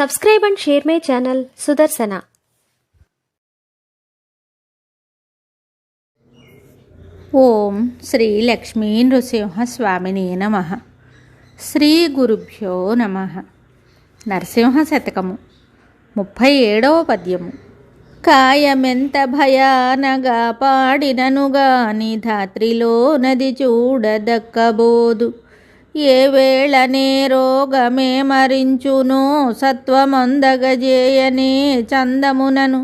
Subscribe and share my channel Sudarsana. ఓం శ్రీ లక్ష్మీ నృసింహస్వామిని నమః. శ్రీ గురుభ్యో నమః. నరసింహ శతకము 37వ పద్యము. కాయమెంత భయానగా పాడిననుగాని ధాత్రిలో నది చూడదక్కబోదు. ఏ వేళనే రోగమే మరించునో సత్వమొందగజేయనే చందమునను.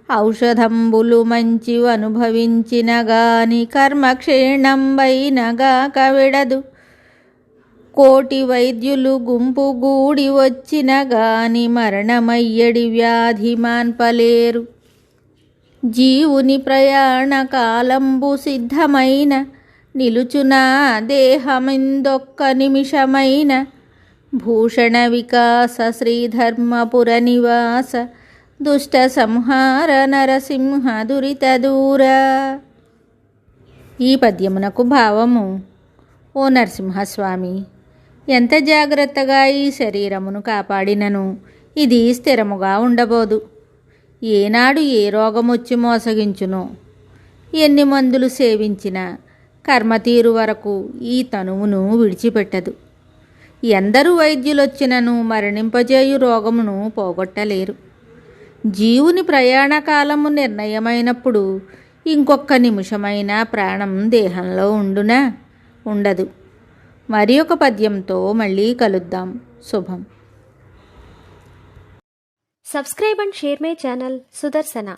ఔషధంబులు మంచివనుభవించిన గాని కర్మక్షీణంబైనగా కవిడదు. కోటి వైద్యులు గుంపు గూడి వచ్చిన గాని మరణమయ్యడి వ్యాధి మాన్పలేరు. జీవుని ప్రయాణ కాలంబు సిద్ధమైన నిలుచునా దేహమిందొక్క నిమిషమైన. భూషణ వికాస శ్రీధర్మపుర నివాస దుష్ట సంహార నరసింహ దురిత దూర. ఈ పద్యమునకు భావము: ఓ నరసింహస్వామి, ఎంత జాగ్రత్తగా ఈ శరీరమును కాపాడినను ఇది స్థిరముగా ఉండబోదు. ఏనాడు ఏ రోగమొచ్చి మోసగించునో. ఎన్ని మందులు సేవించినా కర్మతీరు వరకు ఈ తనువును విడిచిపెట్టదు. ఎందరు వైద్యులొచ్చినను మరణింపజేయు రోగమును పోగొట్టలేరు. జీవుని ప్రయాణకాలము నిర్ణయమైనప్పుడు ఇంకొక్క నిమిషమైన ప్రాణం దేహంలో ఉండునా? ఉండదు. మరి ఒక పద్యంతో మళ్ళీ కలుద్దాం. శుభం. Subscribe and share my channel Sudarsana.